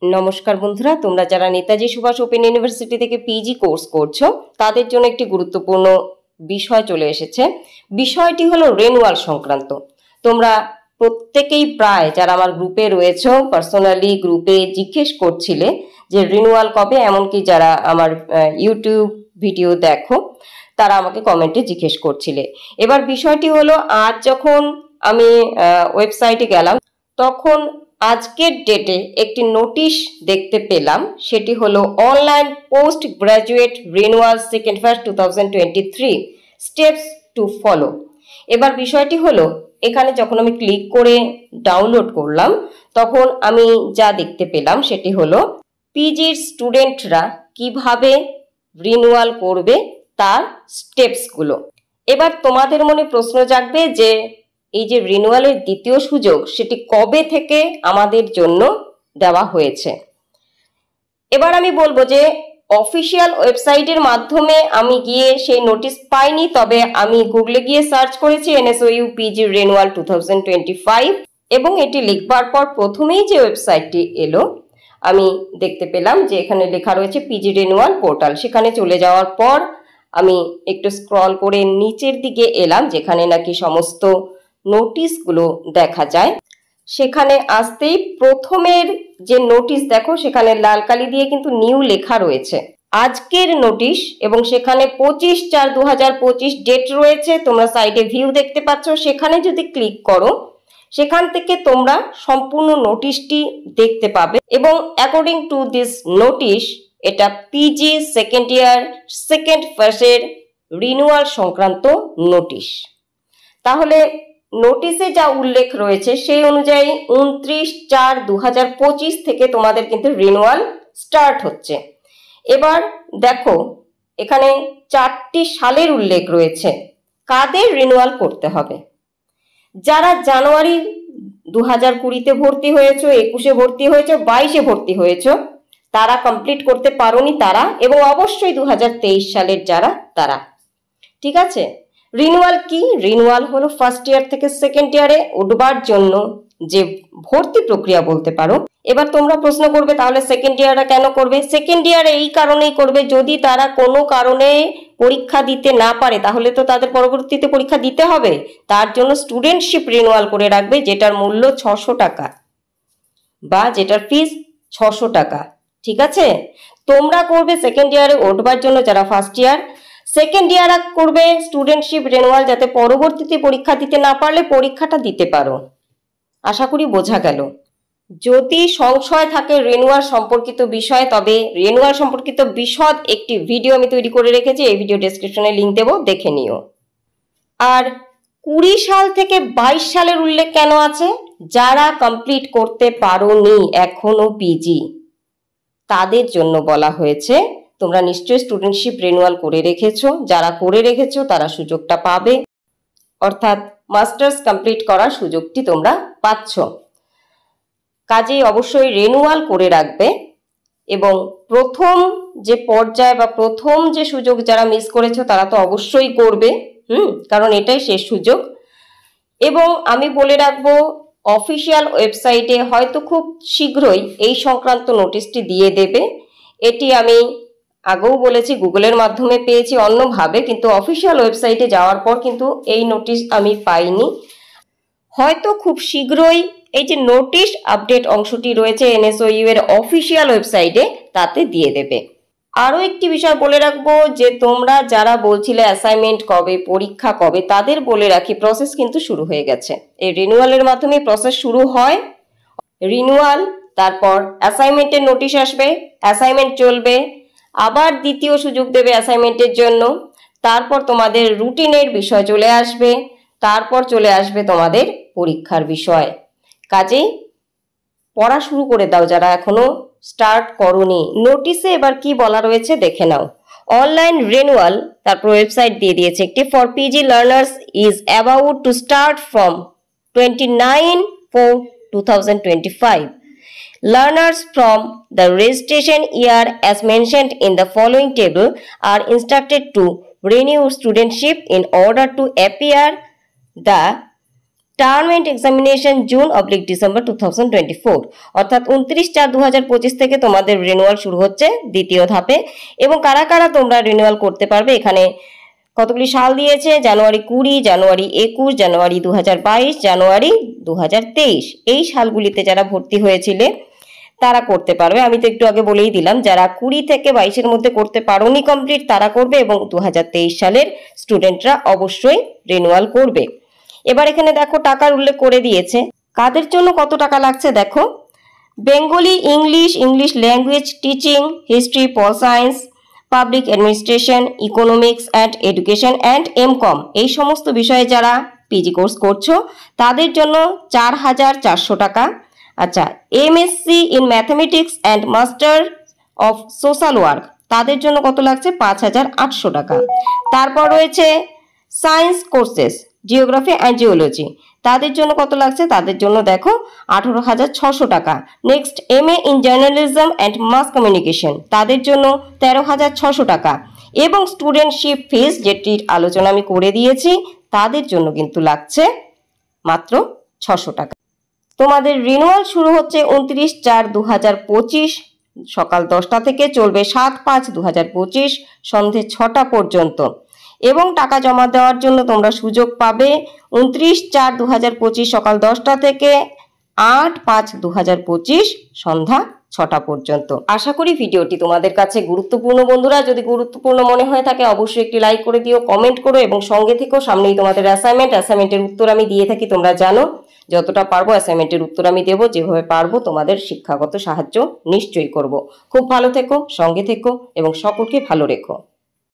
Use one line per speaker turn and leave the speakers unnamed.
নমস্কার বন্ধুরা, তোমরা যারা নেতাজি সুভাষ ওপেন ইউনিভার্সিটি থেকে পিজি কোর্স করছো তাদের জন্য একটি গুরুত্বপূর্ণ বিষয় চলে এসেছে। বিষয়টি হলো রেনুয়াল সংক্রান্ত। তোমরা প্রত্যেকেই প্রায় যারা আমার গ্রুপে রয়েছো পার্সোনালি গ্রুপে জিজ্ঞেস করছিলে যে রিনুয়াল কবে, এমনকি যারা আমার ইউটিউব ভিডিও দেখো তারা আমাকে কমেন্টে জিজ্ঞেস করছিলে। এবার বিষয়টি হলো, আজ যখন আমি ওয়েবসাইটে গেলাম তখন আজকের ডেটে একটি নোটিশ দেখতে পেলাম, সেটি হলো online post graduate renewal second phase 2023 steps to follow. এবার বিষয়টি হলো, এখানে যখন আমি ক্লিক করে ডাউনলোড করলাম তখন আমি যা দেখতে পেলাম সেটি হলো পিজির স্টুডেন্টরা কিভাবে রিনুয়াল করবে তার স্টেপসগুলো। এবার তোমাদের মনে প্রশ্ন জাগবে যে এই যে রিনুয়ালের দ্বিতীয় সুযোগ সেটি কবে থেকে আমাদের জন্য দেওয়া হয়েছে। এবার আমি বলবো যে অফিসিয়াল ওয়েবসাইটের মাধ্যমে আমি গিয়ে সেই নোটিশ পাইনি, তবে আমি গুগলে গিয়ে সার্চ করেছি NSOU পিজি রিনুয়াল 2025 এবং এটি লিখবার পর প্রথমেই যে ওয়েবসাইটটি এলো আমি দেখতে পেলাম যে এখানে লেখা রয়েছে পিজি রিনুয়াল পোর্টাল। সেখানে চলে যাওয়ার পর আমি একটু স্ক্রল করে নিচের দিকে এলাম যেখানে নাকি সমস্ত নোটিশগুলো দেখা যায়। সেখানে আসতেই প্রথমের যে নোটিশ দেখো সেখানে লাল কালি দিয়ে কিন্তু নিউ লেখা রয়েছে আজকের নোটিশ, এবং সেখানে 25/4/2025 ডেট রয়েছে। তোমরা সাইডে ভিউ দেখতে পাচ্ছ, সেখানে যদি ক্লিক করো সেখান থেকে তোমরা সম্পূর্ণ নোটিশটি দেখতে পাবে। এবং অ্যাকর্ডিং টু দিস নোটিশ এটা পিজি সেকেন্ড ইয়ার সেকেন্ড ফেজের রিনিউয়াল সংক্রান্ত নোটিশ। তাহলে নোটিশে যা উল্লেখ রয়েছে সেই অনুযায়ী 29/4/2025 থেকে তোমাদের কিন্তু রিনিউয়াল স্টার্ট হচ্ছে। এবার দেখো এখানে 4টি সালের উল্লেখ রয়েছে কাদের রিনিউয়াল করতে হবে। যারা জানুয়ারি 2020-তে ভর্তি হয়েছো, 21-এ ভর্তি হয়েছো, 22-এ ভর্তি হয়েছো তারা কমপ্লিট করতে পারোনি তারা, এবং অবশ্যই 2023 সালের যারা তারা। ঠিক আছে, রিনিউয়াল কি? রিনিউয়াল হলো ফার্স্ট ইয়ার থেকে সেকেন্ড ইয়ারে উঠবার জন্য যে ভর্তি প্রক্রিয়া বলতে পারো। এবার তোমরা প্রশ্ন করবে তাহলে সেকেন্ড ইয়ারটা কেন করবে? সেকেন্ড ইয়ারে এই কারণেই করবে, যদি তারা কোনো কারণে পরীক্ষা দিতে না পারে তাহলে তো তাদের পরবর্তীতে পরীক্ষা দিতে হবে। তার জন্য স্টুডেন্টশিপ রিনিউয়াল করে রাখবে, যেটার মূল্য 600 টাকা বা যেটার ফিস 600 টাকা। ঠিক আছে, তোমরা করবে সেকেন্ড ইয়ারে উঠবার জন্য যারা ফার্স্ট ইয়ার, সেকেন্ড ইয়ার করবে স্টুডেন্টশিপ রিনিউয়াল যাতে পরবর্তীতে পরীক্ষা দিতে না পারলে পরীক্ষাটা দিতে পারো। আশা করি বোঝা গেল। যদি সংশয় থাকে রিনিউয়াল সম্পর্কিত বিষয়, তবে রিনিউয়াল সম্পর্কিত বিশদ একটি ভিডিও আমি তৈরি করে রেখেছি, এই ভিডিও ডেসক্রিপশনে লিঙ্ক দেবো, দেখে নিও। আর 20 সাল থেকে 22 সালের উল্লেখ কেন আছে? যারা কমপ্লিট করতে পারোনি এখনো পিজি তাদের জন্য বলা হয়েছে। তোমরা নিশ্চয়ই স্টুডেন্টশিপ রিনিউয়াল করে রেখেছো, যারা করে রেখেছো তারা সুযোগটা পাবে, অর্থাৎ মাস্টার্স কমপ্লিট করার সুযোগটি তোমরা পাচ্ছ। কাজেই অবশ্যই রিনিউয়াল করে রাখবে। এবং প্রথম যে পর্যায় বা প্রথম যে সুযোগ যারা মিস করেছো তারা তো অবশ্যই করবে, কারণ এটাই শেষ সুযোগ। এবং আমি বলে রাখবো অফিসিয়াল ওয়েবসাইটে হয়তো খুব শীঘ্রই এই সংক্রান্ত নোটিশটি দিয়ে দেবে। এটি আমি আগেও বলেছি গুগলের মাধ্যমে পেয়েছি অন্যভাবে, কিন্তু অফিসিয়াল ওয়েবসাইটে যাওয়ার পর কিন্তু এই নোটিশ আমি পাইনি। হয়তো খুব শীঘ্রই এই যে নোটিশ আপডেট অংশটি রয়েছে NSOU এর অফিসিয়াল ওয়েবসাইটে তাতে দিয়ে দেবে। আরও একটি বিষয় বলে রাখবো যে তোমরা যারা বলছিলে অ্যাসাইনমেন্ট কবে, পরীক্ষা কবে, তাদের বলে রাখি প্রসেস কিন্তু শুরু হয়ে গেছে। এই রিনিউয়ালের মাধ্যমে প্রসেস শুরু হয়। রিনিউয়াল, তারপর অ্যাসাইনমেন্টের নোটিশ আসবে, অ্যাসাইনমেন্ট চলবে, আবার দ্বিতীয় সুযোগ দেবে অ্যাসাইনমেন্টের জন্য, তারপর তোমাদের রুটিনের বিষয় চলে আসবে, তারপর চলে আসবে তোমাদের পরীক্ষার বিষয়। কাজেই পড়া শুরু করে দাও যারা এখনো স্টার্ট করোনি। নোটিশে এবার কি বলা রয়েছে দেখে নাও। অনলাইন রিনিউয়াল, তারপর ওয়েবসাইট দিয়ে দিয়েছে একটি, for PG learners is about to start from 29/4/2025. Learners from the registration year as mentioned in the following table are instructed to renew studentship in order to appear the term end examination June December 2024, অর্থাৎ 29/4/2025 থেকে তোমাদের renewal শুরু হচ্ছে দ্বিতীয় ধাপে। এবং কারা কারা তোমরা রিনিউয়াল করতে পারবে, এখানে কতগুলি সাল দিয়েছে, জানুয়ারি 20, জানুয়ারি 21, জানুয়ারি 2022, জানুয়ারি 2023। এই সালগুলিতে যারা ভর্তি হয়েছিলে তারা করতে পারবে। আমি তো একটু আগে বলেই দিলাম, যারা 20 থেকে 22-এর মধ্যে করতে পারোনি কমপ্লিট তারা করবে, এবং 2023 সালের স্টুডেন্টরা অবশ্যই রিনিউয়াল করবে। এবার এখানে দেখো টাকার উল্লেখ করে দিয়েছে, কাদের জন্য কত টাকা লাগছে দেখো। Bengali, English language teaching, history, pol science, public administration, economics and education and MCom, এই সমস্ত বিষয়ে যারা পিজি কোর্স করছো তাদের জন্য 4,400 টাকা। আচ্ছা, MSc in mathematics and master of social work, তাদের জন্য কত লাগছে, 5,800 টাকা। তারপর রয়েছে science courses, geography and geology, তাদের জন্য কত লাগছে, তাদের জন্য দেখো 18,600 টাকা। Next, MA in journalism and mass communication, তাদের জন্য 13,600 টাকা। এবং স্টুডেন্টশিপ ফিস, যেটির আলোচনা আমি করে দিয়েছি, তাদের জন্য কিন্তু লাগছে মাত্র 600 টাকা। তোমাদের রিনিউয়াল শুরু হচ্ছে 29/4/2025 সকাল 10টা থেকে, চলবে 7/5/2025 সন্ধে 6টা পর্যন্ত। এবং টাকা জমা দেওয়ার জন্য তোমরা সুযোগ পাবে 29/4/2025 সকাল 10টা থেকে 8/5/2025 সন্ধ্যা 6টা পর্যন্ত। আশা করি ভিডিওটি তোমাদের কাছে গুরুত্বপূর্ণ। বন্ধুরা, যদি গুরুত্বপূর্ণ মনে হয়ে থাকে অবশ্যই একটি লাইক করে দিও, কমেন্ট করো এবং সঙ্গে থেকেও। সামনেই তোমাদের অ্যাসাইনমেন্টের উত্তর আমি দিয়ে থাকি, তোমরা জানো। যতটা পারবো অ্যাসাইনমেন্টের উত্তর আমি দেবো, যেভাবে পারবো তোমাদের শিক্ষাগত সাহায্য নিশ্চয়ই করব। খুব ভালো থেকো, সঙ্গে থেকো এবং সকলকে ভালো রেখো।